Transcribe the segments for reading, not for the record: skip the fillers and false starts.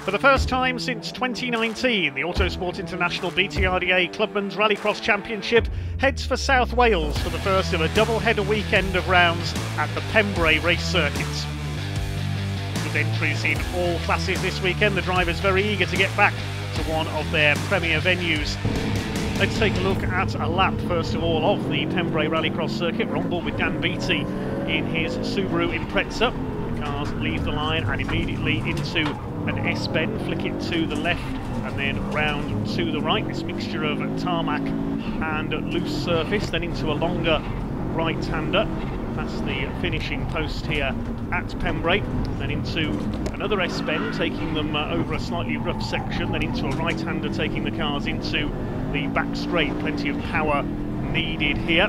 For the first time since 2019, the Autosport International BTRDA Clubmen's Rallycross Championship heads for South Wales for the first of a double-header weekend of rounds at the Pembrey race circuits. With entries in all classes this weekend, the drivers very eager to get back to one of their premier venues. Let's take a look at a lap, first of all, of the Pembrey Rallycross circuit. We're on board with Dan Beattie in his Subaru Impreza. The cars leave the line and immediately into an S-bend, flick it to the left and then round to the right. This mixture of tarmac and loose surface, then into a longer right-hander past the finishing post here at Pembrey, then into another S-bend taking them over a slightly rough section, then into a right-hander taking the cars into the back straight. Plenty of power needed here.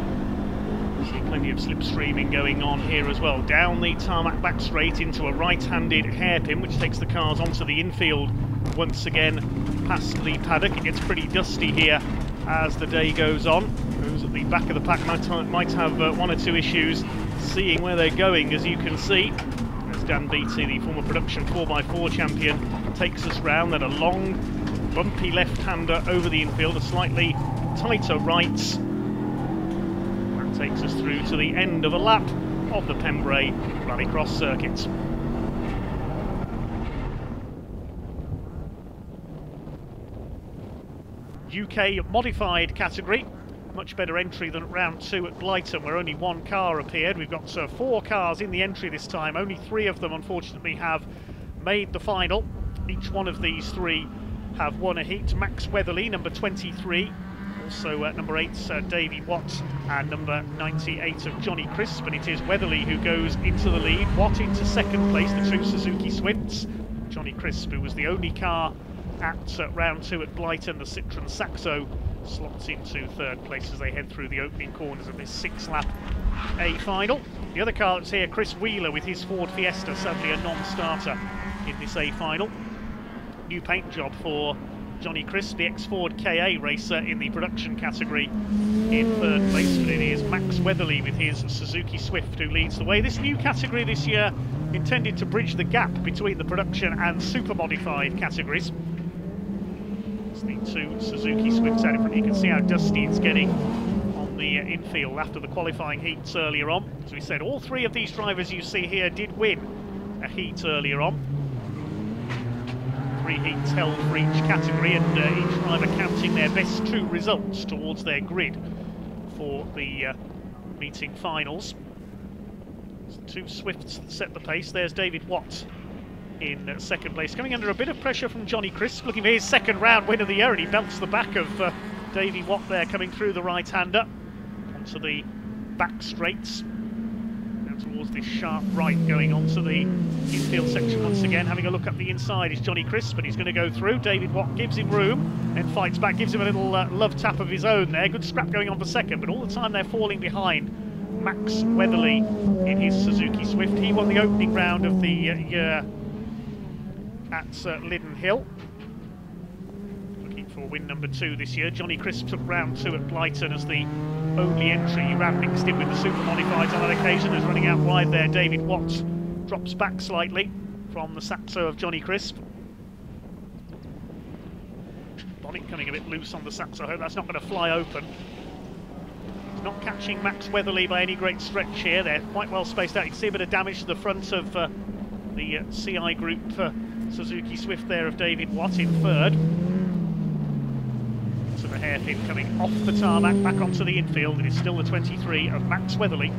See plenty of slipstreaming going on here as well. Down the tarmac back straight into a right-handed hairpin, which takes the cars onto the infield once again past the paddock. It gets pretty dusty here as the day goes on. Those at the back of the pack might have one or two issues seeing where they're going, as you can see. As Dan Beattie, the former production 4x4 champion, takes us round, then a long, bumpy left-hander over the infield, a slightly tighter right. Takes us through to the end of a lap of the Pembrey Rallycross circuit. UK modified category, much better entry than at round 2 at Blyton, where only one car appeared. We've got 4 cars in the entry this time. Only 3 of them unfortunately have made the final. Each one of these 3 have won a heat. Max Weatherly, number 23, also number 8 Davey Watt, and number 98 of Johnny Crisp, and it is Weatherly who goes into the lead. Watt into second place, the 2 Suzuki Swifts. Johnny Crisp, who was the only car at round 2 at Blyton, the Citroen Saxo, slots into third place as they head through the opening corners of this 6-lap A final. The other car that's here, Chris Wheeler with his Ford Fiesta, sadly a non-starter in this A final. New paint job for Johnny Crisp, the ex-Ford KA racer in the production category, in third place, but it is Max Weatherly with his Suzuki Swift who leads the way. This new category this year intended to bridge the gap between the production and super modified categories. It's the 2 Suzuki Swifts out in front. You can see how dusty it's getting on the infield after the qualifying heats earlier on. As we said, all 3 of these drivers you see here did win a heat earlier on. 3 heats held for each category, and each driver counting their best 2 results towards their grid for the meeting finals. So 2 Swifts that set the pace. There's David Watt in second place, coming under a bit of pressure from Johnny Crisp, looking for his second round win of the year, and he belts the back of Davey Watt there, coming through the right-hander onto the back straights. Towards this sharp right, going onto the infield section once again. Having a look up the inside is Johnny Crisp, but he's going to go through. David Watt gives him room, then fights back, gives him a little love tap of his own there. Good scrap going on for second, but all the time they're falling behind Max Weatherly in his Suzuki Swift. He won the opening round of the year at Liddon Hill. Looking for win number 2 this year. Johnny Crisp took round 2 at Blyton as the only entry. He ran mixed in with the super modifieds on that occasion. As running out wide there, David Watts drops back slightly from the Saxo of Johnny Crisp. Bonnet coming a bit loose on the Saxo. I hope that's not going to fly open. He's not catching Max Weatherly by any great stretch here. They're quite well spaced out. You can see a bit of damage to the front of the CI Group Suzuki Swift there of David Watt in third. So the hairpin coming off the tarmac back onto the infield. It is still the 23 of Max Weatherly.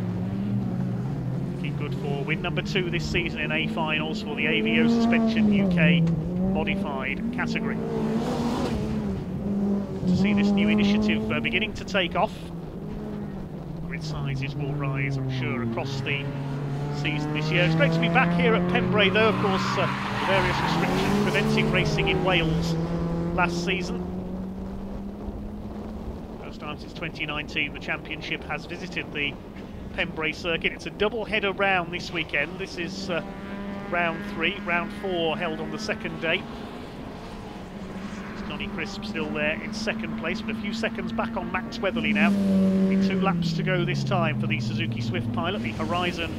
Looking good for win number 2 this season in A finals for the AVO Suspension UK modified category. To see this new initiative beginning to take off. Grid sizes will rise, I'm sure, across the season this year. It's great to be back here at Pembrey, though, of course, various restrictions preventing racing in Wales last season. First time since 2019 the championship has visited the Pembrey circuit. It's a double-header round this weekend. This is round 3, round 4 held on the second day. Johnny Crisp still there in second place, but a few seconds back on Max Weatherly now. Only 2 laps to go this time for the Suzuki Swift pilot, the Horizon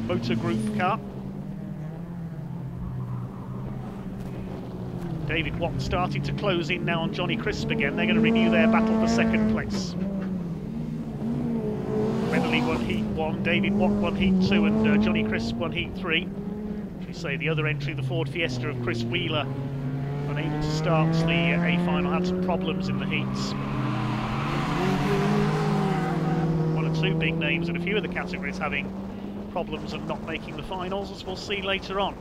Motor Group car. David Watt starting to close in now on Johnny Crisp again. They're going to renew their battle for second place. Weatherly won Heat 1, David Watt won Heat 2, and Johnny Crisp won Heat 3. We say the other entry, the Ford Fiesta of Chris Wheeler, unable to start the A final, had some problems in the heats. One or two big names in a few of the categories having problems and not making the finals, as we'll see later on.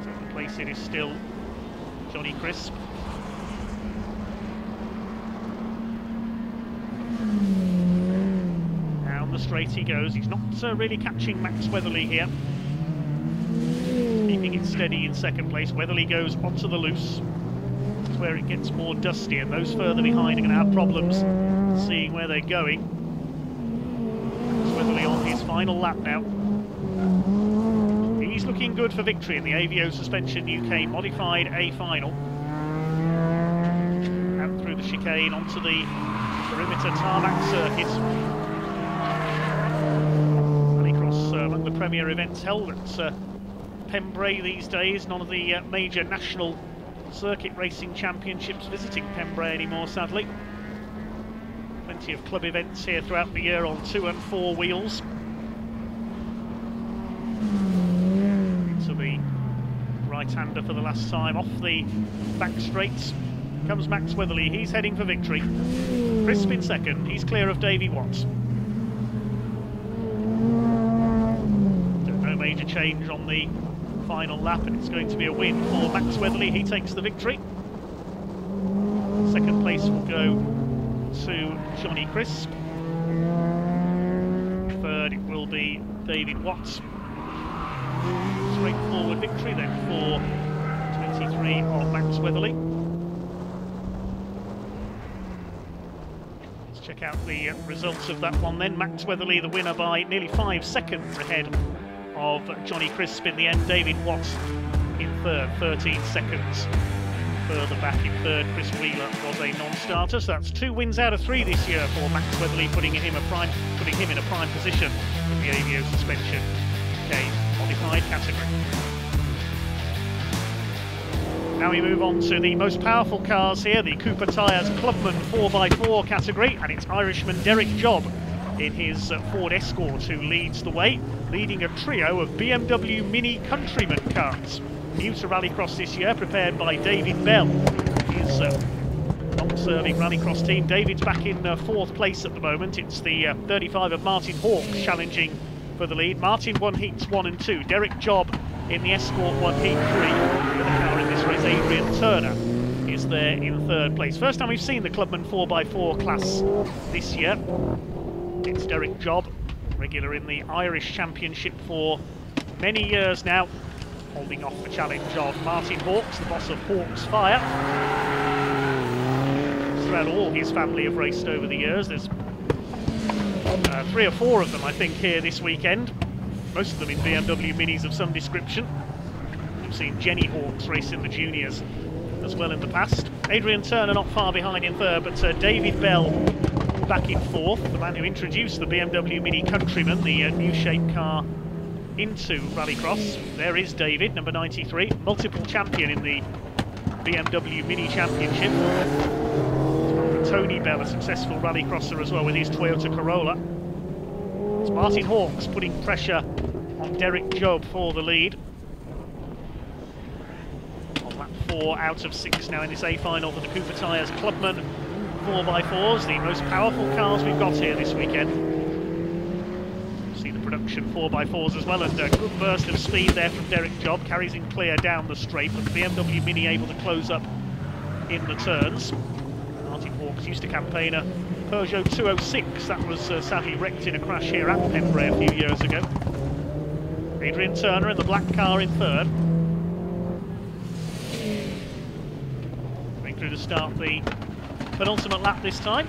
Second place it is still Johnny Crisp. Down the straight he goes. He's not really catching Max Weatherly here. Keeping it steady in second place. Weatherly goes onto the loose. This is where it gets more dusty, and those further behind are going to have problems seeing where they're going. Max Weatherly on his final lap now. He's looking good for victory in the AVO Suspension UK Modified A final. Out through the chicane onto the perimeter tarmac circuit. Rallycross, among the premier events held at Pembrey these days. None of the major national circuit racing championships visiting Pembrey anymore, sadly. Plenty of club events here throughout the year on 2 and 4 wheels. Into the right-hander for the last time, off the back straights comes Max Weatherly. He's heading for victory. Crisp in second, he's clear of Davy Watts. No major change on the final lap, and it's going to be a win for Max Weatherly. He takes the victory. Second place will go to Johnny Crisp. Third it will be David Watts. Straightforward victory then for 23 of Max Weatherly. Let's check out the results of that one then. Max Weatherly the winner by nearly 5 seconds ahead of Johnny Crisp in the end. David Watts in third, 13 seconds further back in third. Chris Wheeler was a non-starter, so that's 2 wins out of 3 this year for Max Weatherly, putting him in a prime position in the AVO Suspension UK Modified category. Now we move on to the most powerful cars here, the Cooper Tyres Clubman 4x4 category, and it's Irishman Derek Jobb in his Ford Escort who leads the way, leading a trio of BMW Mini Countryman cars. New to Rallycross this year, prepared by David Bell, his long-serving Rallycross team. David's back in 4th place at the moment. It's the 35 of Martin Hawks challenging for the lead. Martin won Heats 1 and 2. Derek Jobb in the Escort won Heat 3. The car in this race, Adrian Turner, is there in 3rd place. First time we've seen the Clubman 4x4 class this year. It's Derek Jobb, regular in the Irish Championship for many years now, holding off the challenge of Martin Hawks, the boss of Hawks Fire. Throughout all his family have raced over the years. There's 3 or 4 of them, I think, here this weekend. Most of them in BMW Minis of some description. We've seen Jenny Hawks race in the juniors as well in the past. Adrian Turner not far behind in 3rd, but David Bell back in 4th, the man who introduced the BMW Mini Countryman, the new shape car, into Rallycross. There is David, number 93, multiple champion in the BMW Mini Championship. Tony Bell, a successful rallycrosser as well with his Toyota Corolla. It's Martin Hawks putting pressure on Derek Jobb for the lead. On lap 4 out of 6 now in this A final for the Cooper Tyres Clubman 4x4s, the most powerful cars we've got here this weekend. See the production 4x4s as well, and a good burst of speed there from Derek Jobb, carries him clear down the straight, but the BMW Mini able to close up in the turns. Martin Hawks used to campaign a Peugeot 206 that was sadly wrecked in a crash here at Pembrey a few years ago. Adrian Turner in the black car in 3rd. Going through to start the penultimate lap this time.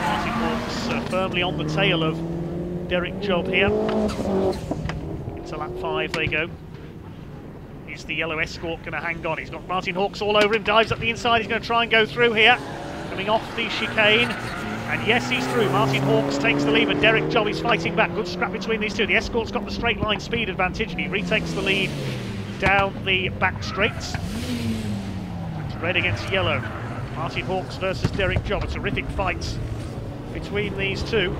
Martin Hawks firmly on the tail of Derek Jobb here. Into lap 5 they go. Is the yellow Escort going to hang on? He's got Martin Hawks all over him, dives up the inside, he's going to try and go through here. Coming off the chicane, And yes, he's through. Martin Hawks takes the lead, but Derek Job is fighting back. Good scrap between these two. The Escort's got the straight line speed advantage, and he retakes the lead down the back straights. It's red against yellow. Martin Hawks versus Derek Job. A terrific fight between these two.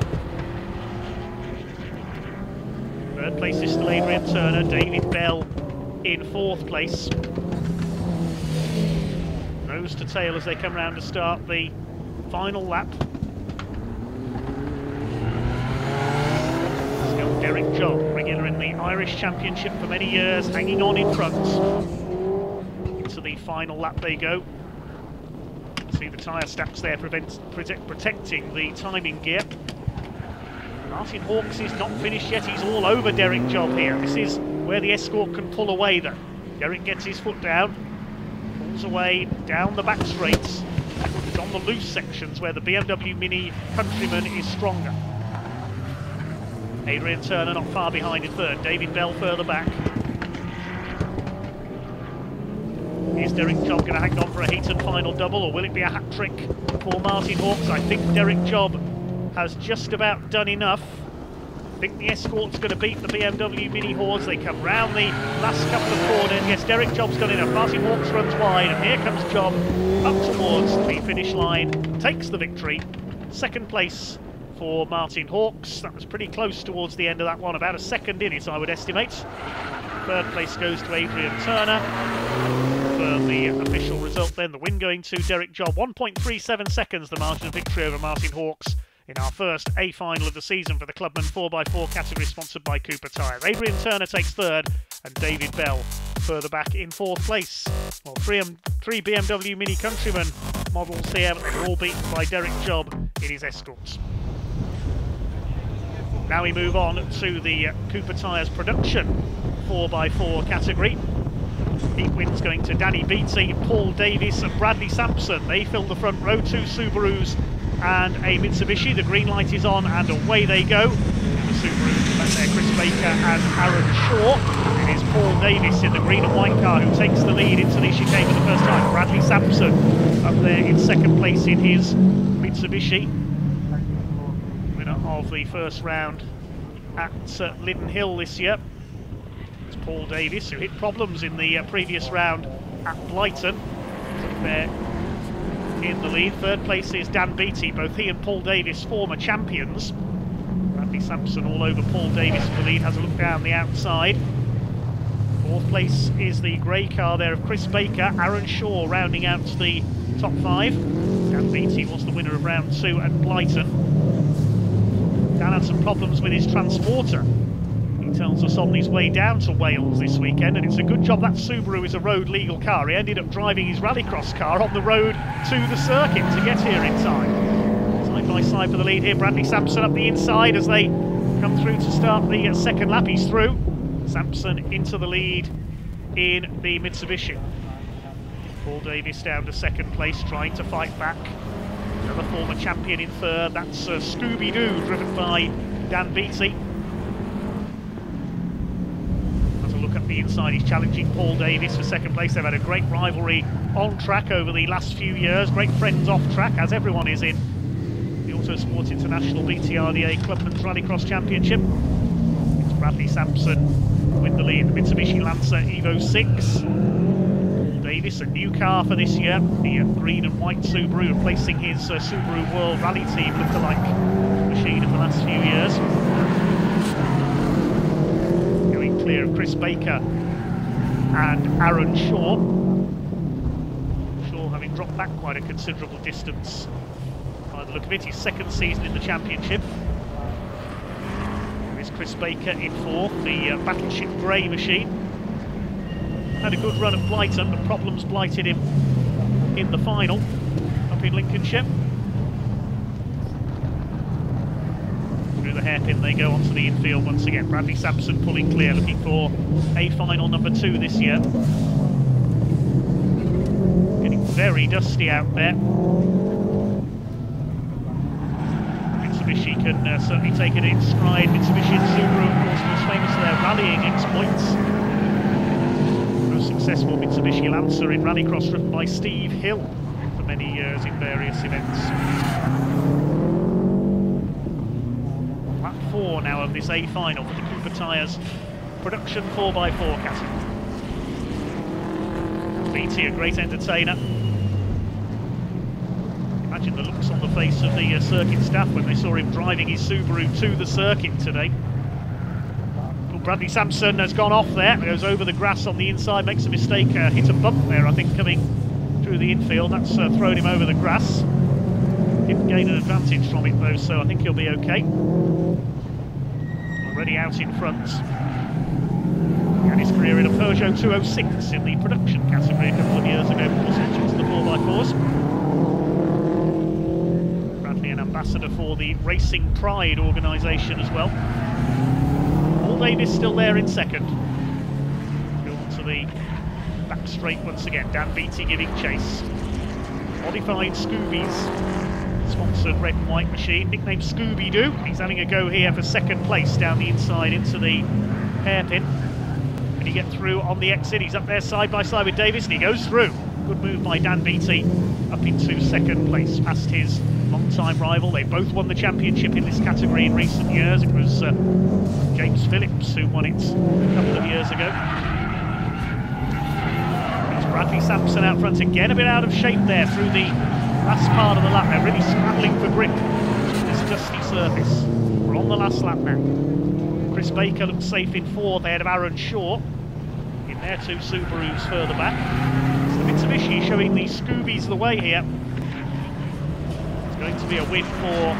Third place is still Adrian Turner. David Bell in fourth place. Nose to tail as they come round to start the final lap. Still Derek Job, regular in the Irish Championship for many years, hanging on in front. Into the final lap they go. See the tyre steps there protecting the timing gear. Martin Hawks is not finished yet, he's all over Derek Job here. This is where the Escort can pull away though. Derek gets his foot down, pulls away down the back straights. It's on the loose sections where the BMW Mini Countryman is stronger. Adrian Turner not far behind in third, David Bell further back. Is Derek Job going to hang on for a heat and final double, or will it be a hat-trick for Martin Hawks? I think Derek Job has just about done enough. I think the Escort's going to beat the BMW Mini Hordes. They come round the last couple of corners. Yes, Derek Job's done enough. Martin Hawks runs wide, and here comes Job up towards the finish line, takes the victory. Second place for Martin Hawks. That was pretty close towards the end of that one, about a second in it, I would estimate. Third place goes to Adrian Turner. For the official result then, the win going to Derek Job. 1.37 seconds, the margin of victory over Martin Hawks in our first A final of the season for the Clubman 4x4 category, sponsored by Cooper Tyres. Adrian Turner takes third, and David Bell further back in fourth place. Well, three BMW Mini Countryman models here, but they're all beaten by Derek Job in his Escorts. Now we move on to the Cooper Tyres production 4x4 category. Heat wins going to Danny Beattie, Paul Davis and Bradley Sampson. They fill the front row, 2 Subarus and a Mitsubishi. The green light is on and away they go. The Subarus back there, Chris Baker and Aaron Shaw. It is Paul Davis in the green and white car who takes the lead into the chicane for the first time. Bradley Sampson up there in second place in his Mitsubishi. Winner of the first round at Linden Hill this year. It's Paul Davis, who hit problems in the previous round at Blyton. There in the lead. Third place is Dan Beattie. Both he and Paul Davis former champions. Bradley Sampson all over Paul Davis in the lead, has a look down the outside. Fourth place is the grey car there of Chris Baker. Aaron Shaw rounding out the top 5. Dan Beattie was the winner of round 2 at Blyton. Dan had some problems with his transporter. He tells us on his way down to Wales this weekend, and it's a good job that Subaru is a road legal car. He ended up driving his Rallycross car on the road to the circuit to get here in time. Side by side for the lead here, Bradley Sampson up the inside as they come through to start the second lap. He's through. Sampson into the lead in the Mitsubishi. Paul Davis down to second place, trying to fight back. Another former champion in third. That's Scooby-Doo, driven by Dan Beattie. Look at the inside, he's challenging Paul Davis for second place. They've had a great rivalry on track over the last few years, great friends off track, as everyone is in the Autosport International BTRDA Clubman's Rallycross Championship. It's Bradley Sampson with the lead, the Mitsubishi Lancer Evo 6. Paul Davis, a new car for this year, the green and white Subaru, replacing his Subaru World Rally Team lookalike machine of the last few years. Clear of Chris Baker and Aaron Shaw. Shaw having dropped back quite a considerable distance by the look of it. His second season in the championship. There is Chris Baker in fourth, the Battleship Grey machine. Had a good run at Blyton, but problems blighted him in the final up in Lincolnshire. The hairpin they go onto the infield once again. Bradley Sampson pulling clear, looking for a final number 2 this year. Getting very dusty out there. Mitsubishi can certainly take it in stride. Mitsubishi and Subaru, of course, most famous for their rallying exploits. Most successful Mitsubishi Lancer in Rallycross, driven by Steve Hill for many years in various events. 4 now of this A final for the Cooper Tyres production 4x4 category. BT, a great entertainer. Imagine the looks on the face of the circuit staff when they saw him driving his Subaru to the circuit today. Well, Bradley Sampson has gone off there, goes over the grass on the inside, makes a mistake, hit a bump there, I think, coming through the infield. That's thrown him over the grass. Didn't gain an advantage from it though, so I think he'll be okay. Already out in front. Began his career in a Peugeot 206 in the production category a couple of years ago before switching to the 4x4s. Bradley, an ambassador for the Racing Pride organisation as well. Paul Davis still there in second. Go on to the back straight once again. Dan Beattie giving chase. Modified Scoobies, sponsored red and white machine, nicknamed Scooby-Doo. He's having a go here for second place down the inside into the hairpin. Can he get through on the exit? He's up there side by side with Davis and he goes through. Good move by Dan Beattie, up into second place, past his long-time rival. They both won the championship in this category in recent years. It was James Phillips who won it a couple of years ago. It's Bradley Sampson out front again, a bit out of shape there through the last part of the lap. They're really scrabbling for grip on this dusty surface. We're on the last lap now. Chris Baker looks safe in fourth ahead of Aaron Shaw in their two Subarus further back. It's the Mitsubishi showing the Scoobies the way here. It's going to be a win for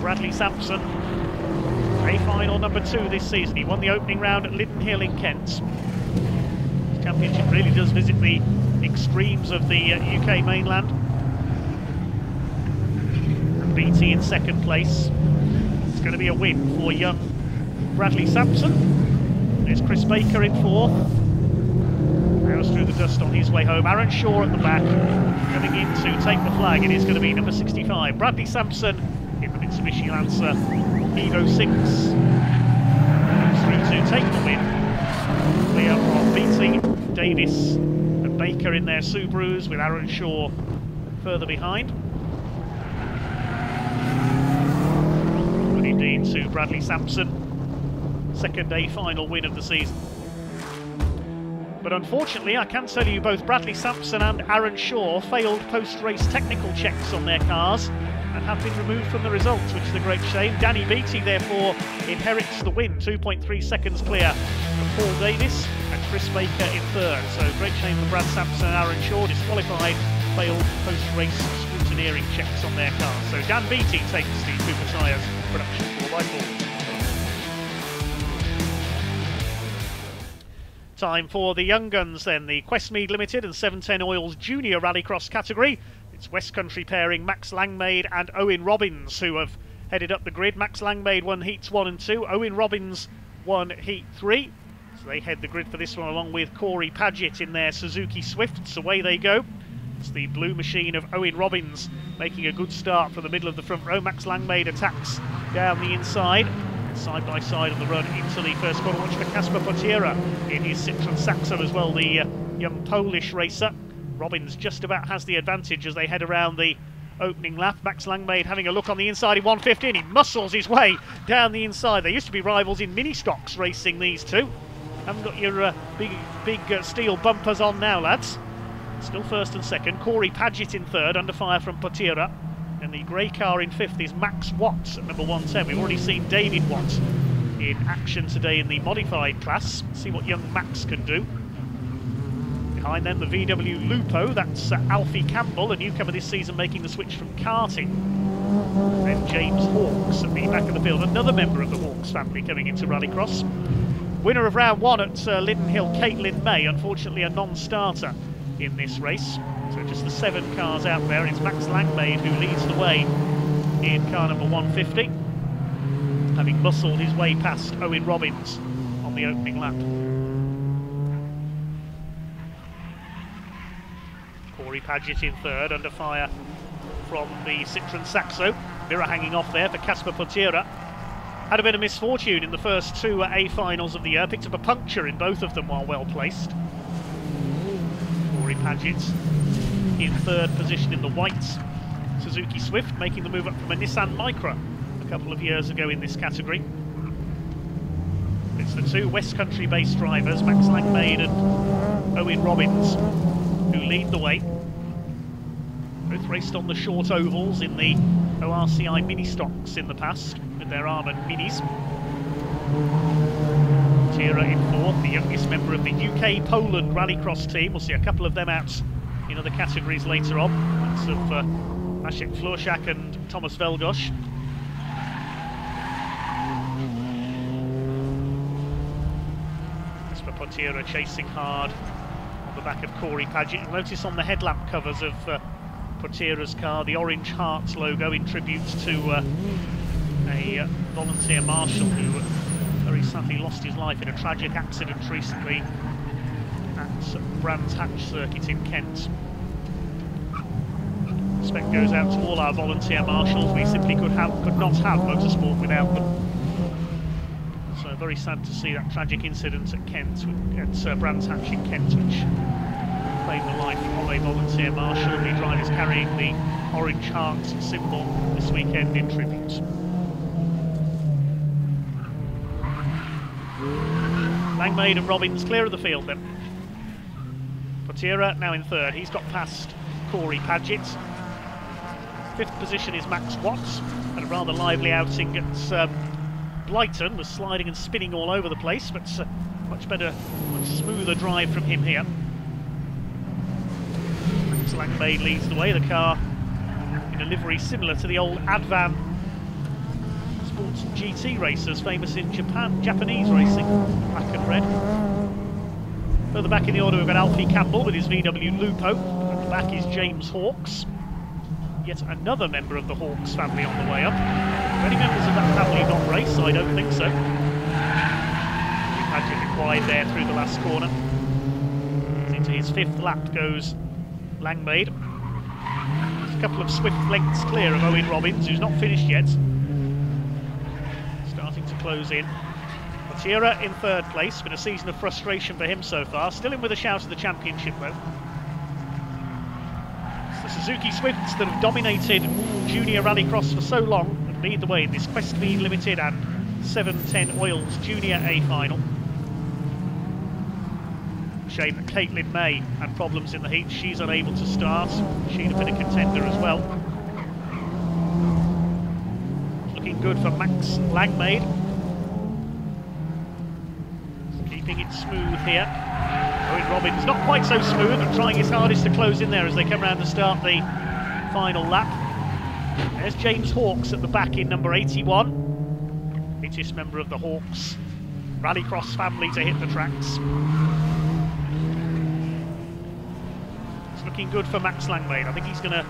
Bradley Sampson. A final number 2 this season. He won the opening round at Linden Hill in Kent. The championship really does visit the extremes of the UK mainland. BT in second place. It's going to be a win for young Bradley Sampson. There's Chris Baker in fourth. Goes through the dust on his way home. Aaron Shaw at the back, coming in to take the flag. It is going to be number 65. Bradley Sampson in the Mitsubishi Lancer Evo 6. Goes through to take the win. Clear of BT, Davis and Baker in their Subarus, with Aaron Shaw further behind. Indeed to Bradley Sampson, second A final win of the season. But unfortunately, I can tell you both Bradley Sampson and Aaron Shaw failed post-race technical checks on their cars and have been removed from the results, which is a great shame. Danny Beattie therefore inherits the win, 2.3 seconds clear of Paul Davis and Chris Baker in third. So great shame for Brad Sampson and Aaron Shaw, disqualified, failed post-race scrutineering checks on their cars. So Dan Beattie takes the Cooper Tyres production 4x4. Time for the young guns then, the Questmead Limited and 710 Oils Junior Rallycross category. It's West Country pairing Max Langmaid and Owen Robbins who have headed up the grid. Max Langmaid won heats 1 and 2, Owen Robbins won heat 3. So they head the grid for this one along with Corey Paget in their Suzuki Swifts. Away they go. It's the blue machine of Owen Robbins making a good start from the middle of the front row. Max Langmaid attacks down the inside. Side by side on the run into the first corner. Watch for Kasper Potiera in his Citroen Saxo as well, the young Polish racer. Robbins just about has the advantage as they head around the opening lap. Max Langmaid having a look on the inside in 1:15. He muscles his way down the inside. They used to be rivals in mini stocks racing, these two. Haven't got your big steel bumpers on now, lads. Still first and second. Corey Paget in third, under fire from Potiera. And the grey car in fifth is Max Watts at number 110. We've already seen David Watt in action today in the modified class. See what young Max can do. Behind them, the VW Lupo. That's Alfie Campbell, a newcomer this season, making the switch from karting. Then James Hawkes at the back of the field, another member of the Hawkes family coming into Rallycross. Winner of round 1 at Linden Hill, Caitlin May, unfortunately a non-starter in this race. So just the 7 cars out there. It's Max Langmaid who leads the way in car number 150, having muscled his way past Owen Robbins on the opening lap. Corey Paget in third, under fire from the Citroen Saxo. Mirror hanging off there for Kasper Potiera. Had a bit of misfortune in the first 2 A finals of the year. Picked up a puncture in both of them while well placed. Corey Paget in third position in the white Suzuki Swift, making the move up from a Nissan Micra a couple of years ago in this category. It's the two West Country based drivers, Max Langmaid and Owen Robbins, who lead the way. Both raced on the short ovals in the ORCI mini stocks in the past with their armoured minis. Tira in fourth, the youngest member of the UK Poland Rallycross team. We'll see a couple of them out in other categories later on. That's of Maciek Florszak and Thomas Velgosz. Kasper Potira chasing hard on the back of Corey Paget. You'll notice on the headlamp covers of Potira's car the orange hearts logo in tribute to a volunteer marshal who very sadly lost his life in a tragic accident recently at Brands Hatch Circuit in Kent. Respect goes out to all our volunteer marshals. We simply could not have motorsport without them. So very sad to see that tragic incident at Kent, at Brands Hatch in Kent, which claimed the life of a volunteer marshal. The drivers carrying the orange heart symbol this weekend in tribute. Langmaid and Robbins clear of the field then. Potira now in third. He's got past Corey Paget. Fifth position is Max Watts, and a rather lively outing at Blyton, was sliding and spinning all over the place, but much better, much smoother drive from him here. Max Langmaid leads the way, the car in a livery similar to the old Advan Sports GT racers, famous in Japanese racing, black and red. Further back in the order we've got Alfie Campbell with his VW Lupo. At the back is James Hawkes. Yet another member of the Hawkes family on the way up. Are any members of that family not race? I don't think so. Paget required there through the last corner. Into his fifth lap goes Langmaid. There's a couple of swift lengths clear of Owen Robbins, who's not finished yet. Starting to close in. Potira in third place. Been a season of frustration for him so far. Still in with a shout at the championship though. The Suzuki Swifts that have dominated junior rallycross for so long and lead the way in this Quest Speed Limited and 710 Oils Junior A final. Shame that Caitlin May had problems in the heat. She's unable to start. She'd have been a contender as well. Looking good for Max Langmaid. Keeping it smooth here. Owen Robbins not quite so smooth, but trying his hardest to close in there as they come round to start the final lap. There's James Hawkes at the back in number 81. Latest member of the Hawkes Rallycross family to hit the tracks. It's looking good for Max Langmaid. I think he's going to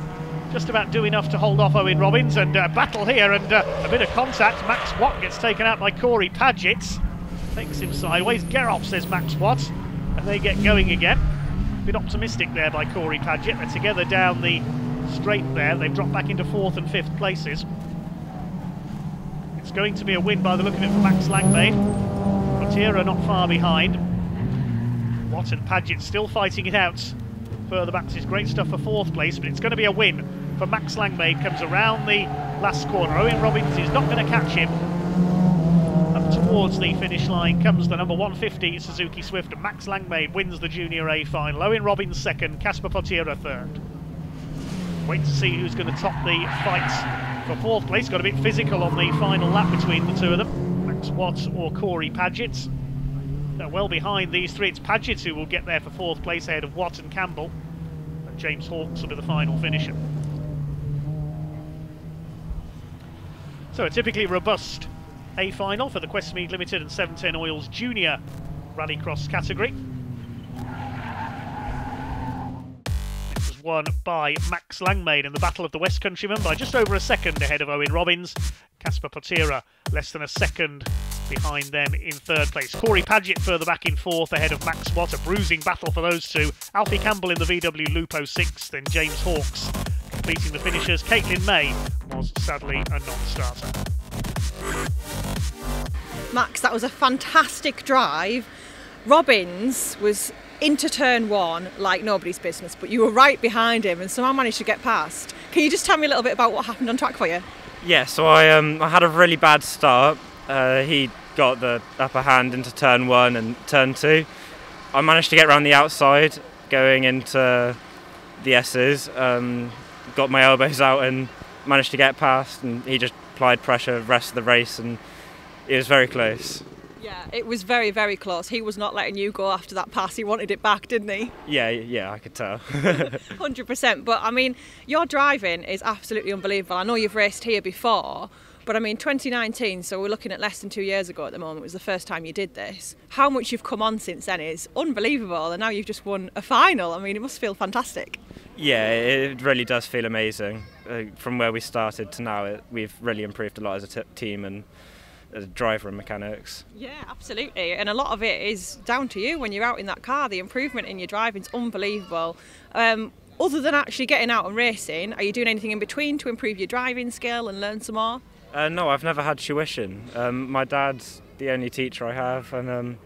just about do enough to hold off Owen Robbins, and battle here, and a bit of contact. Max Watt gets taken out by Corey Paget. Takes him sideways. Get off, says Max Watt. And they get going again. A bit optimistic there by Corey Paget. They're together down the straight there. They've dropped back into fourth and fifth places. It's going to be a win by the look of it for Max Langmaid. Potira not far behind. Watt and Paget still fighting it out. Further back is great stuff for fourth place, but it's going to be a win for Max Langmaid. Comes around the last corner. Owen Robbins is not going to catch him. Towards the finish line comes the number 150 Suzuki Swift, and Max Langmaid wins the Junior A final. Owen Robbins second, Kasper Potira third. Wait to see who's going to top the fight for fourth place. Got a bit physical on the final lap between the two of them. Max Watts or Corey Paget. They're well behind these three. It's Paget who will get there for fourth place ahead of Watt and Campbell. And James Hawkes will be the final finisher. So a typically robust A final for the Quest Speed Limited and 710 Oils Junior Rallycross category. It was won by Max Langmaid in the Battle of the West Countrymen by just over a second ahead of Owen Robbins. Kasper Potira less than a second behind them in third place. Corey Paget further back in fourth ahead of Max Watt. A bruising battle for those two. Alfie Campbell in the VW Lupo sixth, then James Hawkes completing the finishers. Caitlin May was sadly a non-starter. Max, that was a fantastic drive. Robbins was into turn one like nobody's business, but you were right behind him and somehow managed to get past. Can you just tell me a little bit about what happened on track for you? Yeah, so I had a really bad start. He got the upper hand into turn 1 and turn 2. I managed to get around the outside going into the S's, got my elbows out and managed to get past, and he just applied pressure the rest of the race, and it was very close. Yeah, it was very, very close. He was not letting you go after that pass. He wanted it back, didn't he? Yeah, I could tell. 100%. But I mean, your driving is absolutely unbelievable. I know you've raced here before, but I mean, 2019, so we're looking at less than 2 years ago at the moment, was the first time you did this. How much you've come on since then is unbelievable, and now you've just won a final. I mean, it must feel fantastic. Yeah, it really does feel amazing. From where we started to now, we've really improved a lot as a team and as a driver and mechanics. Yeah, absolutely. And a lot of it is down to you when you're out in that car. The improvement in your driving's unbelievable. Other than actually getting out and racing, are you doing anything in between to improve your driving skill and learn some more? No, I've never had tuition. My dad's the only teacher I have, and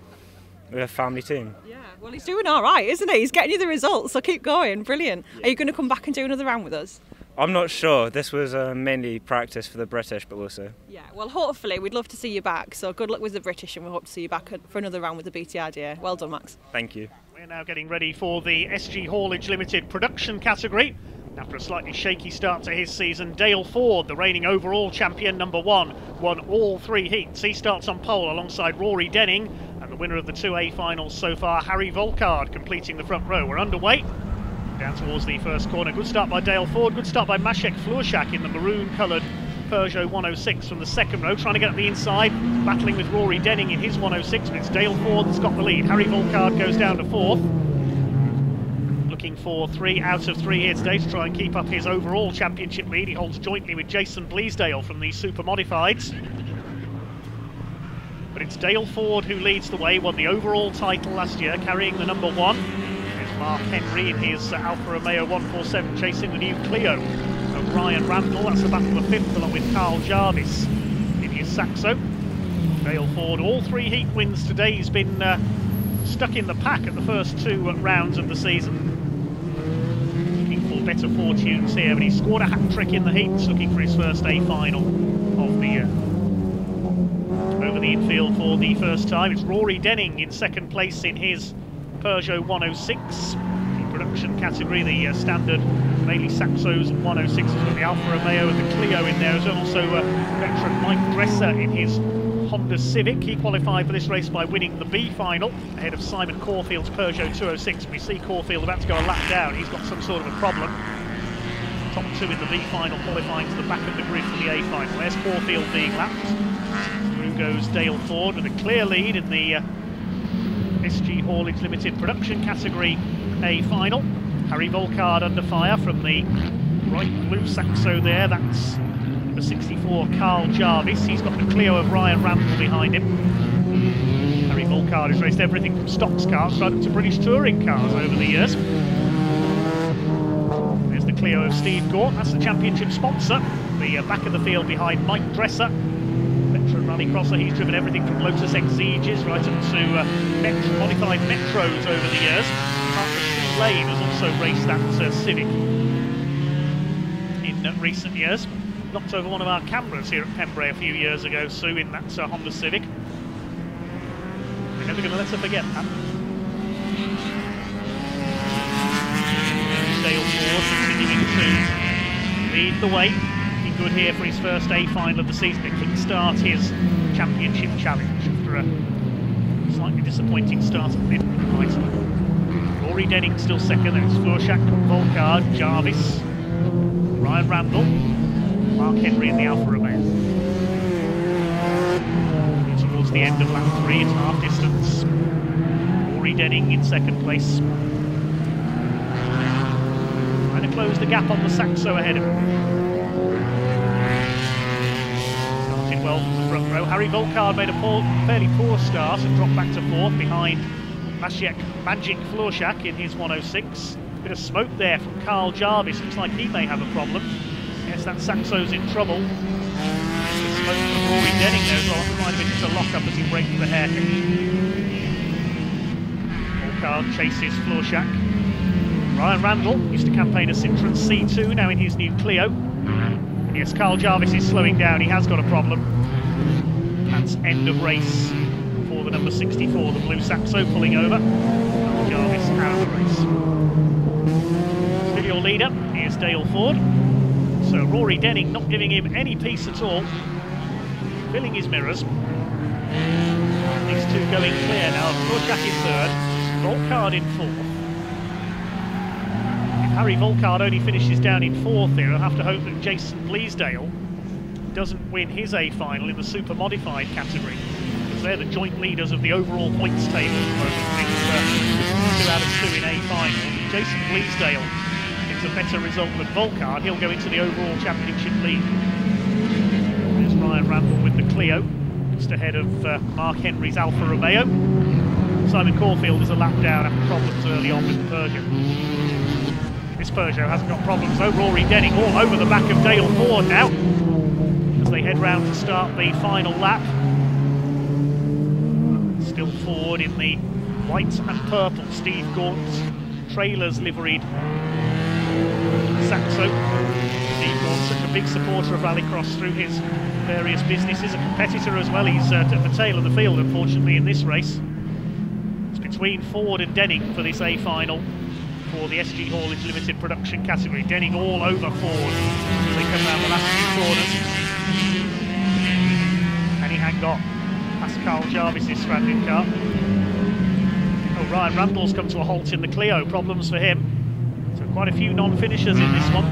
we're a family team. Yeah, well, he's doing all right, isn't he? He's getting you the results, so keep going. Brilliant. Yeah. Are you going to come back and do another round with us? I'm not sure. This was mainly practice for the British, but we'll see. Yeah, well, hopefully we'd love to see you back. So good luck with the British, and we hope to see you back for another round with the BTRDA. Well done, Max. Thank you. We're now getting ready for the SG Haulage Limited production category. After a slightly shaky start to his season, Dale Ford, the reigning overall champion, #1, won all 3 heats. He starts on pole alongside Rory Denning, and the winner of the 2A finals so far, Harry Volkard, completing the front row. We're underway. Down towards the first corner. Good start by Dale Ford, good start by Maciek Florszak in the maroon-coloured Peugeot 106 from the second row, trying to get up the inside, battling with Rory Denning in his 106, but it's Dale Ford that's got the lead. Harry Volkard goes down to 4th. Looking for 3 out of 3 here today to try and keep up his overall championship lead. He holds jointly with Jason Bleasdale from the Super Modifieds. But it's Dale Ford who leads the way, won the overall title last year, carrying the #1. There's Mark Henry in his Alfa Romeo 147 chasing the new Clio of Ryan Randall. That's the battle of 5th, along with Carl Jarvis in his Saxo. Dale Ford, all 3 heat wins today. He's been stuck in the pack at the first 2 rounds of the season. Better fortunes here, but he scored a hat-trick in the heats, looking for his first A final of the year. Over the infield for the first time, it's Rory Denning in second place in his Peugeot 106. In production category, the standard mainly Saxos and 106s, got the Alfa Romeo and the Clio in there, as well. Also veteran Mike Dresser in his Honda Civic. He qualified for this race by winning the B final ahead of Simon Caulfield's Peugeot 206. We see Caulfield about to go a lap down. He's got some sort of a problem. Top 2 in the B final, qualifying to the back of the grid for the A final. There's Caulfield being lapped. Through goes Dale Ford with a clear lead in the SG Haulage Limited production category A final. Harry Volkard under fire from the bright blue Saxo there. That's number 64, Carl Jarvis. He's got the Clio of Ryan Randall behind him. Harry Volkard has raced everything from stocks cars right up to British touring cars over the years. There's the Clio of Steve Gort. That's the championship sponsor. The back of the field behind Mike Dresser. Veteran rallycrosser. He's driven everything from Lotus Exiges right up to modified Metros over the years. Partner Lane has also raced that Civic in recent years. Knocked over one of our cameras here at Pembrey a few years ago, Sue, in that Honda Civic. We're never going to let her forget that. Dale Ford continuing to lead the way. Looking good here for his first A final of the season to kickstart his championship challenge after a slightly disappointing start at midnight. Rory Denning still second, then it's Florszak, Volkard, Jarvis, Ryan Randall, Mark Henry in the Alfa Romeo. Towards the end of lap 3, it's half distance. Rory Denning in second place. Trying to close the gap on the Saxo ahead of him. Started well from the front row. Harry Volkard made a fairly poor start and dropped back to 4th behind Maciek Florszak in his 106. Bit of smoke there from Carl Jarvis. Looks like he may have a problem. Yes, that Saxo's in trouble. Smoke from Rory Denning there as well. It might have been just a lock-up as he braked for the hairpin. Volkard chases Florszak. Ryan Randall used to campaign a Citroen C2, now in his new Clio. And yes, Carl Jarvis is slowing down. He has got a problem. that's end of race for the number 64, the Blue Saxo, pulling over. Jarvis out of the race. Still your leader is Dale Ford. So Rory Denning not giving him any peace at all, filling his mirrors. These two going clear now. Florchak in third, Volkard in fourth. If Harry Volkard only finishes down in fourth here, I'll have to hope that Jason Bleasdale doesn't win his A final in the super modified category, because they're the joint leaders of the overall points table at the moment. It's 2 out of 2 in A final. Jason Bleasdale gets a better result than Volkard. He'll go into the overall championship lead. There's Ryan Randall with the Clio, just ahead of Mark Henry's Alfa Romeo. Simon Caulfield is a lap down after problems early on with the Peugeot. This Peugeot hasn't got problems though. Rory Denning all over the back of Dale Ford now as they head round to start the final lap. Still Ford in the white and purple Steve Gaunt's trailers liveried Saxo. Steve Gaunt's such a big supporter of Rallycross through his various businesses, a competitor as well. He's at the tail of the field unfortunately in this race. It's between Ford and Denning for this A final for the SG Haulage Limited production category. Denning all over Ford as they come round the last few corners. And he hang on past Carl Jarvis's stranded car. Oh, Ryan Randall's come to a halt in the Clio, problems for him. So quite a few non-finishers in this one.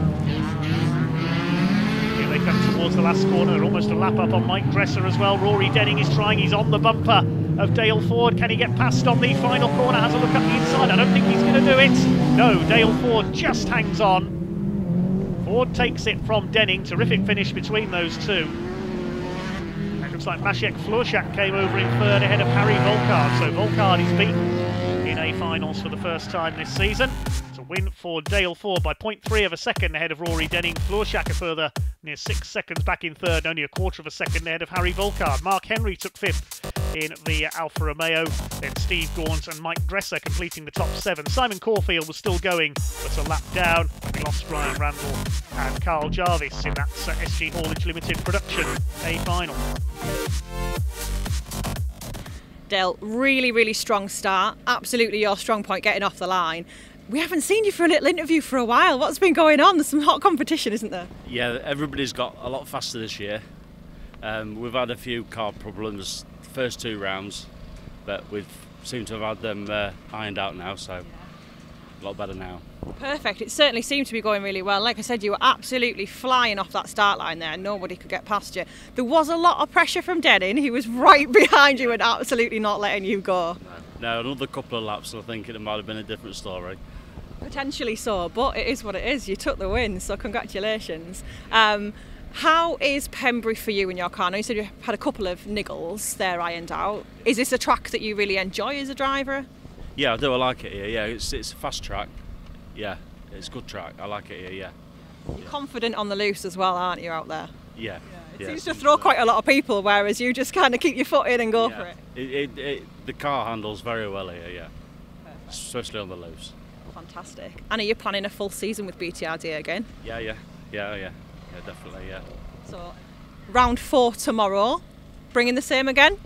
Here they come towards the last corner, they're almost a lap up on Mike Dresser as well. Rory Denning is trying, he's on the bumper of Dale Ford. Can he get past on the final corner? Has a look up the inside, I don't think he's going to do it. No, Dale Ford just hangs on. Ford takes it from Denning, terrific finish between those two. It looks like Maciek Florchak came over in third ahead of Harry Volkard, so Volkard is beaten in A finals for the first time this season. It's a win for Dale Ford by 0.3 of a second ahead of Rory Denning. Florchak a further near 6 seconds back in third, only a quarter of a second ahead of Harry Volkard. Mark Henry took fifth in the Alfa Romeo, then Steve Gaunt and Mike Dresser completing the top 7. Simon Caulfield was still going, but a lap down. We lost Ryan Randall and Carl Jarvis in that SG Haulage Limited production A final. Dale, really strong start. Absolutely your strong point getting off the line. We haven't seen you for a little interview for a while. What's been going on? There's some hot competition, isn't there? Yeah, everybody's got a lot faster this year. We've had a few car problems the first 2 rounds, but we've seemed to have had them ironed out now, so a lot better now. Perfect. It certainly seemed to be going really well. Like I said, you were absolutely flying off that start line there. Nobody could get past you. There was a lot of pressure from Denning. He was right behind you and absolutely not letting you go. No, another couple of laps and I think it might have been a different story. Potentially so, but it is what it is. You took the win, so congratulations. How is Pembrey for you in your car? I know you said you had a couple of niggles there ironed out. Is this a track that you really enjoy as a driver? Yeah, I do. I like it here. Yeah, it's a fast track. Yeah, it's a good track. I like it here. Yeah. You're confident on the loose as well, aren't you, out there? Yeah. It seems to throw quite a lot of people, whereas you just kind of keep your foot in and go for it. The car handles very well here. Yeah. Perfect. Especially on the loose. Fantastic. And are you planning a full season with BTRDA again? Yeah, definitely, yeah. So, round 4 tomorrow, bringing the same again?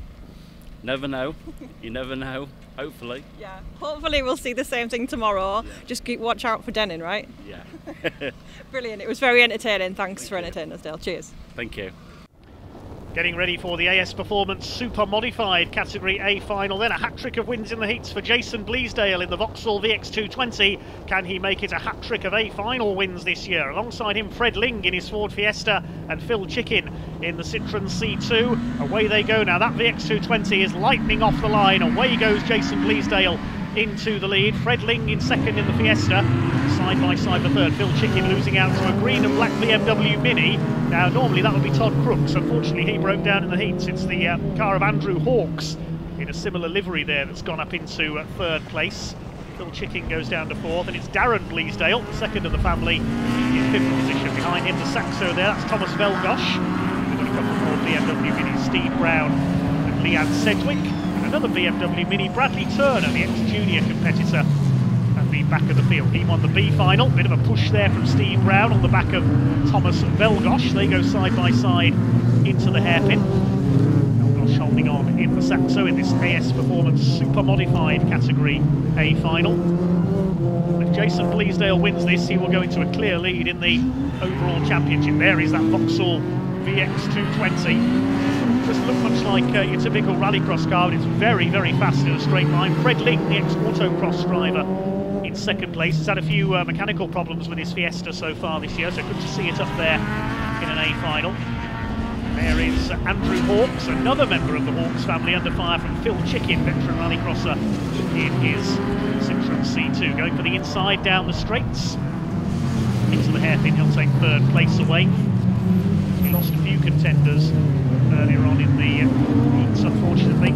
Never know. You never know. Hopefully. Yeah, hopefully we'll see the same thing tomorrow. Yeah. Just watch out for Denning, right? Yeah. Brilliant. It was very entertaining. Thanks for entertaining us, Dale. Cheers. Thank you. Getting ready for the AS Performance Super Modified Category A final. Then a hat-trick of wins in the heats for Jason Bleasdale in the Vauxhall VX220. Can he make it a hat-trick of A final wins this year? Alongside him, Fred Ling in his Ford Fiesta and Phil Chicken in the Citroen C2. Away they go now. That VX220 is lightning off the line. Away goes Jason Bleasdale into the lead. Fred Ling in second in the Fiesta. Side by side for third. Phil Chicken losing out to a green and black BMW Mini. Now, normally that would be Todd Crooks. Unfortunately, he broke down in the heats. It's the car of Andrew Hawkes in a similar livery there that's gone up into third place. Phil Chicken goes down to fourth, and it's Darren Bleasdale, the second of the family, in fifth position. Behind him, the Saxo there, that's Thomas Velgosh. We've got a couple more BMW Minis, Steve Brown and Leanne Sedgwick. And another BMW Mini, Bradley Turner, the ex-junior competitor, at the back of the field. He won the B final. Bit of a push there from Steve Brown on the back of Thomas Velgosh. They go side by side into the hairpin. Velgosh Saxo in this AS Performance Super Modified category A final. If Jason Bleasdale wins this, he will go into a clear lead in the overall championship. There is that Vauxhall VX220. Doesn't look much like your typical rallycross car, but it's very, very fast in a straight line. Fred Ling, the ex-autocross driver, in second place. He's had a few mechanical problems with his Fiesta so far this year, so good to see it up there in an A final. There is Andrew Hawkes, another member of the Hawkes family, under fire from Phil Chicken, veteran rallycrosser in his Citroen C2. Going for the inside down the straights. Into the hairpin, he'll take third place away. He lost a few contenders earlier on in the heats, unfortunately.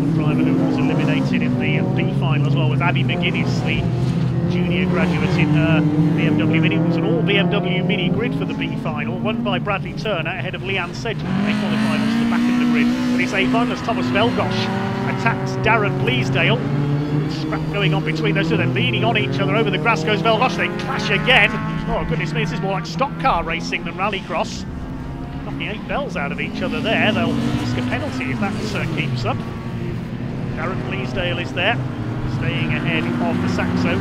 The driver who was eliminated in the B final as well was Abby McGuinness, the junior graduate in her BMW Mini. It was an all BMW Mini grid for the B final, won by Bradley Turner ahead of Leanne Sedgwick. They qualified onto the back of the grid. But it's A final as Thomas Velgosh attacks Darren Bleasdale. Scrap going on between those two, they're leaning on each other. Over the grass goes Velgosh, they clash again. Oh goodness me, this is more like stock car racing than rallycross. Knocking 8 bells out of each other there. They'll risk a penalty if that keeps up. Darren Bleasdale is there, staying ahead of the Saxo,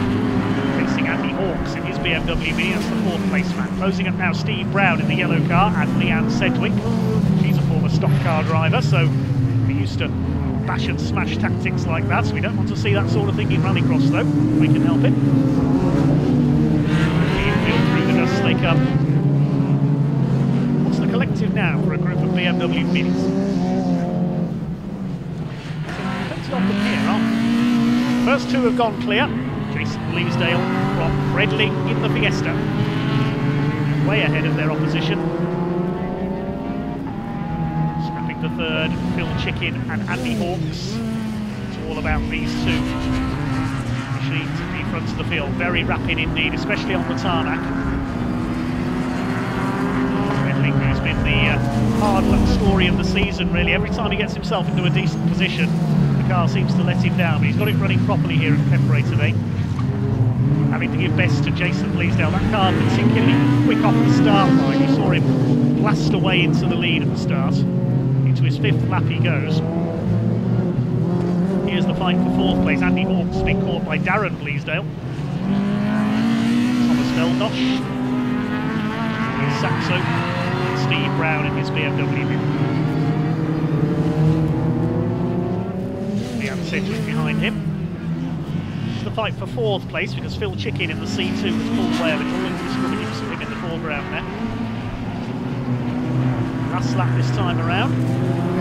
facing Andy Hawkes in his BMW Mini. That's the 4th place man. Closing up now Steve Brown in the yellow car and Leanne Sedgwick. She's a former stock car driver, so we're used to bash and smash tactics like that. So we don't want to see that sort of thing in rallycross though. We can help it. Infield through the dust they come. What's the collective now for a group of BMW Minis? Plenty of them here, aren't there? First 2 have gone clear. Jason Bleasdale from Fred Ling in the Fiesta, way ahead of their opposition. Scrapping the third, Phil Chicken and Andy Hawkes. It's all about these two. Machine to the front of the field, very rapid indeed, especially on the tarmac. Fred Ling, who's been the hard luck story of the season, really. Every time he gets himself into a decent position, car seems to let him down, but he's got it running properly here at Pembrey today. Having to give best to Jason Bleasdale. That car particularly quick off the start line. You saw him blast away into the lead at the start. Into his 5th lap he goes. Here's the fight for 4th place. Andy Hawkes being caught by Darren Bleasdale. Thomas Velgosh, his Saxo, and Steve Brown in his BMW Mini. Sedgwick behind him. It's the fight for 4th place because Phil Chicken in the C2 has pulled away a little, and he's going to use him in the foreground there. Last lap this time around.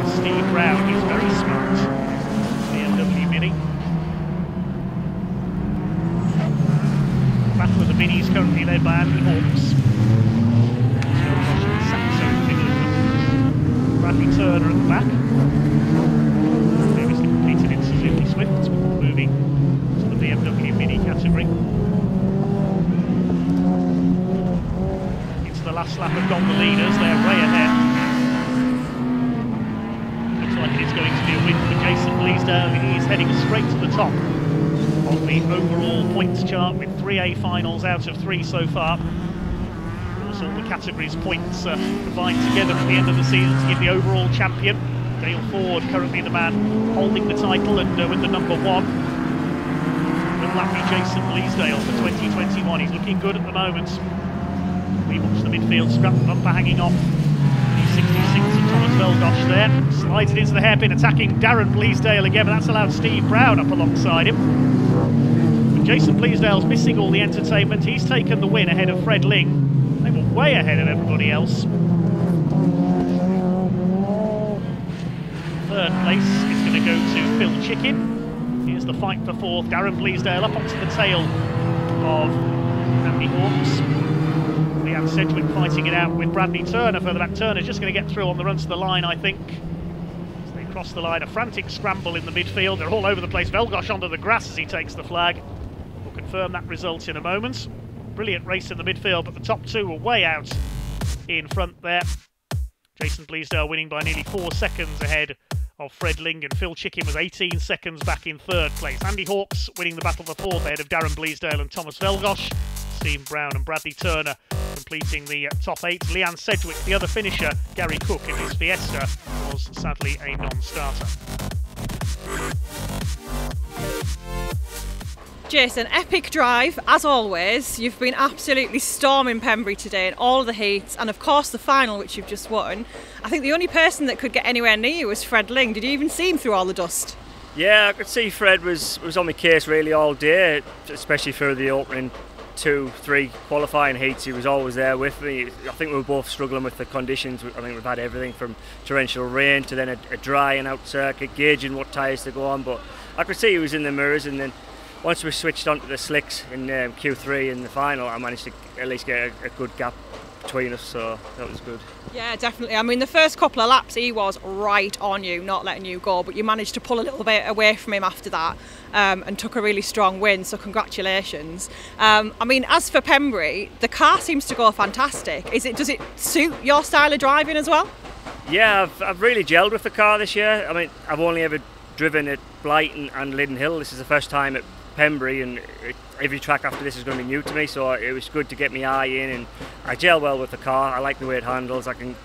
Steve Brown, he's very smart. BMW Mini. Battle of the Minis currently led by Andy Hawkes. Bradley Turner at the back. Swift, moving to the BMW Mini category. Into the last lap have gone the leaders, they're way ahead. Looks like it is going to be a win for Jason Bleasdale. He is heading straight to the top of the overall points chart with 3 A finals out of 3 so far. All the categories points combined together at the end of the season to give the overall champion. Dale Ford, currently the man holding the title, and with the number 1, will that be Jason Bleasdale for 2021? He's looking good at the moment. We watch the midfield scrap, the bumper hanging off. E66 of Thomas Velgosh there. Slides it into the hairpin, attacking Darren Bleasdale again, but that's allowed Steve Brown up alongside him. But Jason Bleasdale's missing all the entertainment. He's taken the win ahead of Fred Ling. They were way ahead of everybody else. 3rd place is going to go to Phil Chicken. Here's the fight for 4th. Darren Bleasdale up onto the tail of Andy Hawkes. Leanne Sedgwick fighting it out with Bradley Turner. Further back, Turner's just going to get through on the run to the line, I think. As they cross the line, a frantic scramble in the midfield. They're all over the place. Velgosh onto the grass as he takes the flag. We'll confirm that result in a moment. Brilliant race in the midfield, but the top 2 were way out in front there. Jason Bleasdale winning by nearly 4 seconds ahead of Fred Ling, and Phil Chicken was 18 seconds back in 3rd place. Andy Hawkes winning the battle for 4th ahead of Darren Bleasdale and Thomas Velgosh. Steve Brown and Bradley Turner from completing the top 8. Leanne Sedgwick, the other finisher, Gary Cook in his Fiesta, was sadly a non-starter. Jason, epic drive, as always. You've been absolutely storming Pembrey today in all the heats, and of course the final, which you've just won. I think the only person that could get anywhere near you was Fred Ling. Did you even see him through all the dust? Yeah, I could see Fred was on my case really all day, especially for the opening 2-3 qualifying heats. He was always there with me. I think we were both struggling with the conditions. I think we've had everything from torrential rain to then a dry and out circuit, gauging what tyres to go on, but I could see he was in the mirrors, and then once we switched onto the slicks in Q3 in the final, I managed to at least get a good gap between us, so that was good. Yeah, definitely. I mean, the first couple of laps he was right on you, not letting you go, but you managed to pull a little bit away from him after that, and took a really strong win, so congratulations. I mean, as for Pembrey, the car seems to go fantastic. Does it suit your style of driving as well? Yeah, I've really gelled with the car this year. I mean, I've only ever driven at Blyton and Linden Hill. This is the first time at Pembrey, and every track after this is going to be new to me, so it was good to get my eye in, and I gel well with the car. I like the way it handles. I can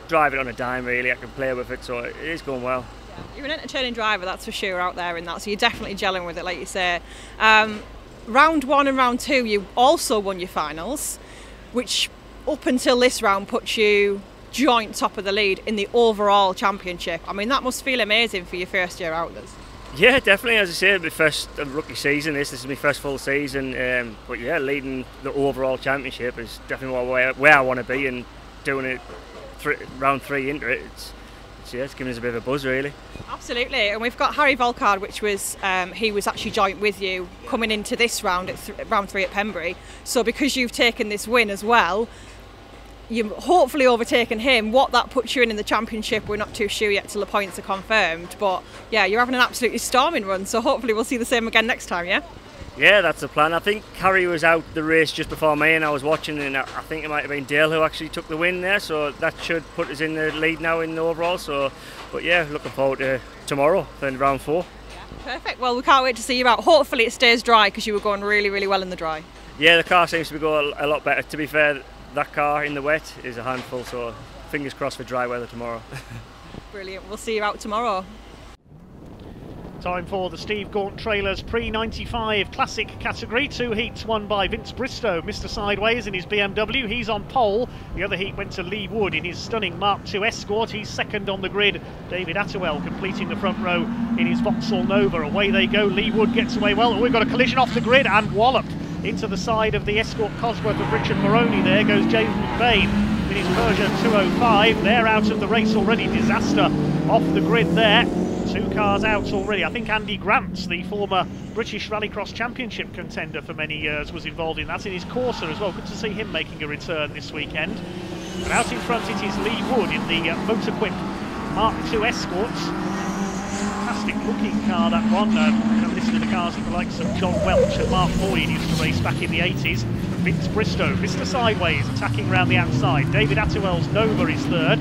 drive it on a dime really. I can play with it, so it is going well. Yeah, you're an entertaining driver, that's for sure, out there in that, so you're definitely gelling with it, like you say. Round 1 and round 2 you also won your finals, which up until this round puts you joint top of the lead in the overall championship. I mean, that must feel amazing for your first year out. Yeah, definitely. As I said, my first rookie season. This is my first full season. But yeah, leading the overall championship is definitely where I want to be, and doing it round 3 into it. It's giving us a bit of a buzz, really. Absolutely, and we've got Harry Volkard, which was he was actually joint with you coming into this round at round 3 at Pembrey. So because you've taken this win as well, you've hopefully overtaken him. What that puts you in the championship, we're not too sure yet till the points are confirmed, but yeah, you're having an absolutely storming run, so hopefully we'll see the same again next time. Yeah, that's the plan. I think Harry was out the race just before me, and I was watching, and I think it might have been Dale who actually took the win there, so that should put us in the lead now in the overall. But yeah, looking forward to tomorrow, then round 4. Perfect. Well, we can't wait to see you out. Hopefully it stays dry, because you were going really, really well in the dry. Yeah, the car seems to be going a lot better. To be fair, that car in the wet is a handful, so fingers crossed for dry weather tomorrow. Brilliant. We'll see you out tomorrow. Time for the Steve Gaunt Trailers Pre-95 Classic category. 2 heats won by Vince Bristow, Mr Sideways in his BMW. He's on pole. The other heat went to Lee Wood in his stunning Mark II Escort. He's second on the grid. David Attewell completing the front row in his Vauxhall Nova. Away they go. Lee Wood gets away well. We've got a collision off the grid and walloped into the side of the Escort Cosworth of Richard Moroney. There goes James McBain in his Peugeot 205. They're out of the race already. Disaster off the grid there. 2 cars out already. I think Andy Grants, the former British Rallycross Championship contender for many years, was involved in that in his Corsa as well. Good to see him making a return this weekend. But out in front it is Lee Wood in the Motorquip Mark II Escort. Fantastic looking car, that one. Listen to the cars of the likes of John Welch and Mark Boyd used to race back in the 80s. Vince Bristow, Mr Sideways, attacking around the outside. David Attewell's Nova is third.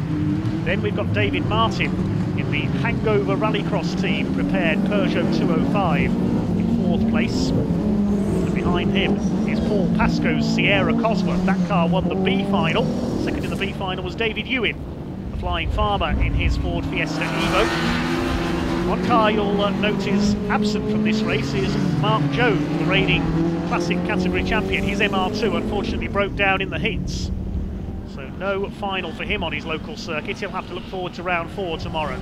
Then we've got David Martin in the Hangover Rallycross team prepared Peugeot 205 in 4th place. And behind him is Paul Pascoe's Sierra Cosworth. That car won the B final. Second in the B final was David Ewan, the Flying Farmer, in his Ford Fiesta Evo. One car you'll note is absent from this race is Mark Jones, the reigning Classic category champion. His MR2 unfortunately broke down in the heats, so no final for him on his local circuit. He'll have to look forward to round 4 tomorrow.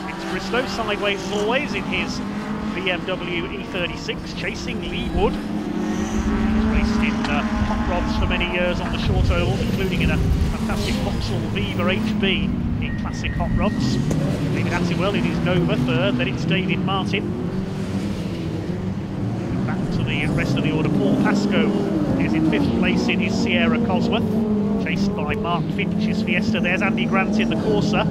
Vince Bristow, sideways as always, in his BMW E36, chasing Lee Wood. He's raced in hot rods for many years on the short ovals, including in a fantastic Vauxhall Viva HB in classic hot rods. David Attewell in his Nova third, then it's David Martin. Back to the rest of the order. Paul Pascoe is in 5th place in his Sierra Cosworth, chased by Mark Finch's Fiesta. There's Andy Grant in the Corsa.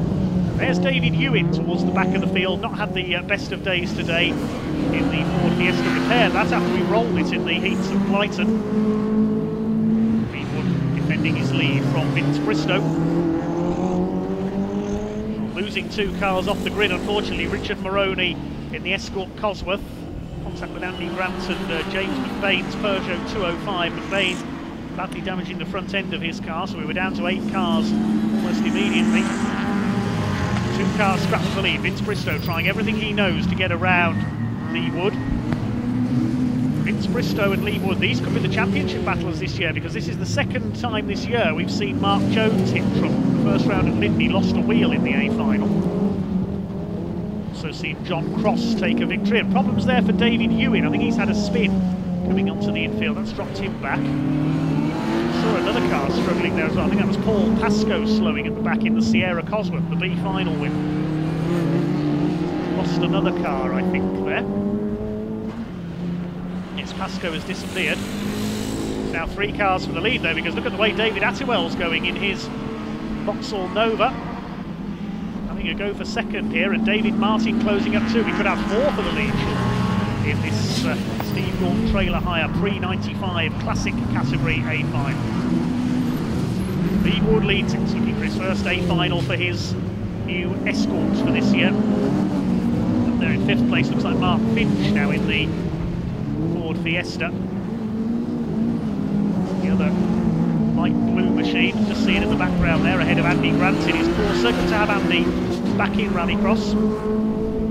There's David Ewan towards the back of the field. Not had the best of days today in the Ford Fiesta repair. That's after we rolled it in the heats of Blyton. Greenwood defending his lead from Vince Bristow. Losing 2 cars off the grid, unfortunately. Richard Moroney in the Escort Cosworth. Contact with Andy Grant and James McBain's Peugeot 205. McBain badly damaging the front end of his car, so we were down to 8 cars almost immediately. 2 cars scrapped for the lead. Vince Bristow trying everything he knows to get around Lee Wood. Vince Bristow and Lee Wood, these could be the championship battles this year, because this is the second time this year we've seen Mark Jones hit from the first round at Lyndon. He lost a wheel in the A final. Also seen John Cross take a victory, and problems there for David Ewing. I think he's had a spin coming onto the infield. That's dropped him back. Saw another car struggling there as well. I think that was Paul Pascoe slowing at the back in the Sierra Cosworth, the B final win. Lost another car, I think, there. Yes, Pascoe has disappeared. Now 3 cars for the lead, though, because look at the way David Attiwell's going in his Vauxhall Nova. Having a go for second here, and David Martin closing up 2. We could have 4 for the lead in this Steve Gaunt trailer hire pre-95 classic category A final. Lee Wood leads it, looking for his first A final for his new Escort for this year. Up there in 5th place looks like Mark Finch now in the Ford Fiesta. The other light blue machine, just seeing in the background there, ahead of Andy Grant in his Corsa. Good to have Andy back in Rallycross.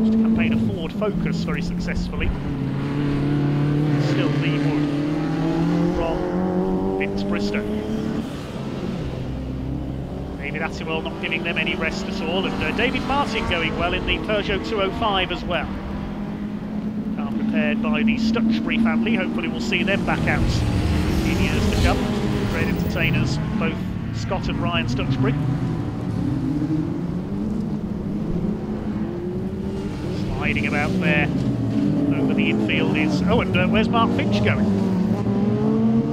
Used to campaign a Ford Focus very successfully. Still Lee Wood from Vince Bristow. David Attiwell not giving them any rest at all, and David Martin going well in the Peugeot 205 as well. Car prepared by the Stutchbury family. Hopefully we'll see them back out in years to come. Great entertainers, both Scott and Ryan Stutchbury. Sliding about there over the infield is... Oh, and where's Mark Finch going?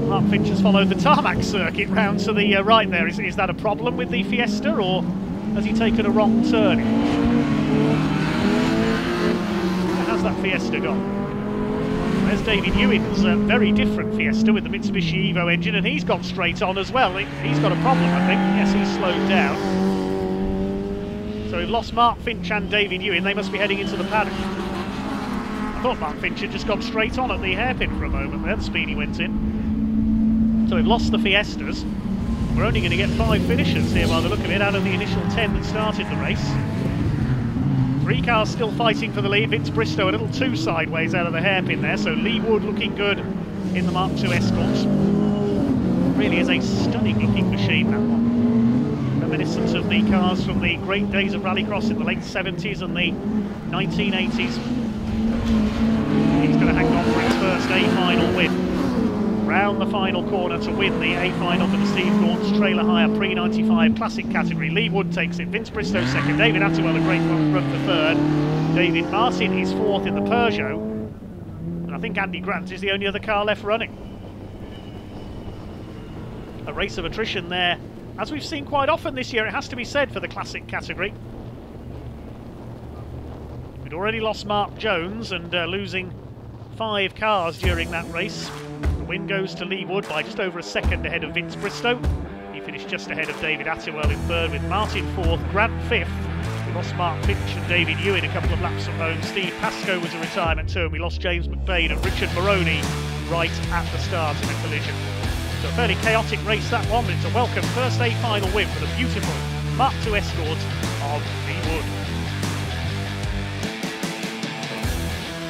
Mark Finch has followed the tarmac circuit round to the right there. Is that a problem with the Fiesta, or has he taken a wrong turn? And has that Fiesta gone? There's David Ewing's very different Fiesta with the Mitsubishi Evo engine, and he's gone straight on as well. He's got a problem, I think. Yes, he's slowed down. So we've lost Mark Finch and David Ewing. They must be heading into the paddock. I thought Mark Finch had just gone straight on at the hairpin for a moment there, the speed he went in. So we've lost the Fiestas. We're only going to get 5 finishers here by the look of it out of the initial 10 that started the race. 3 cars still fighting for the lead. Vince Bristow a little too sideways out of the hairpin there, so Lee Wood looking good in the Mark II Escorts. Really is a stunning looking machine, that one. Reminiscent of the cars from the great days of Rallycross in the late 70s and the 1980s. He's going to hang on for his first A final win. Round the final corner to win the A final for the Steve Gaunt's trailer hire pre-95 classic category. Lee Wood takes it, Vince Bristow second, David Attiwell a great run for third, David Martin is 4th in the Peugeot, and I think Andy Grant is the only other car left running. A race of attrition there, as we've seen quite often this year, it has to be said, for the classic category. We'd already lost Mark Jones, and losing 5 cars during that race. The win goes to Lee Wood by just over a second ahead of Vince Bristow. He finished just ahead of David Attiwell in 3rd, with Martin 4th, Grant 5th. We lost Mark Finch and David Ewing a couple of laps from home. Steve Pascoe was a retirement too, and we lost James McBain and Richard Moroney right at the start of the collision. So a fairly chaotic race that one, but it's a welcome first A final win for the beautiful Mark II Escort of Lee Wood.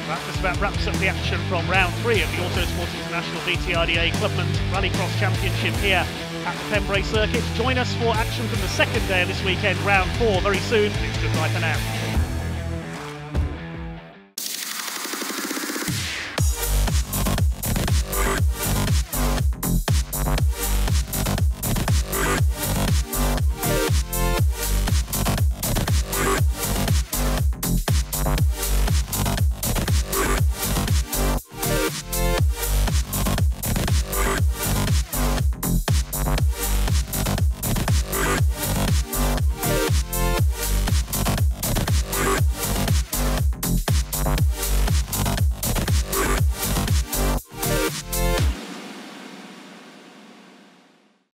That just about wraps up the action from round 3 of the Autosport International BTRDA Clubman's Rallycross Championship here at the Pembrey Circuit. Join us for action from the second day of this weekend, round 4, very soon. It's goodbye for now.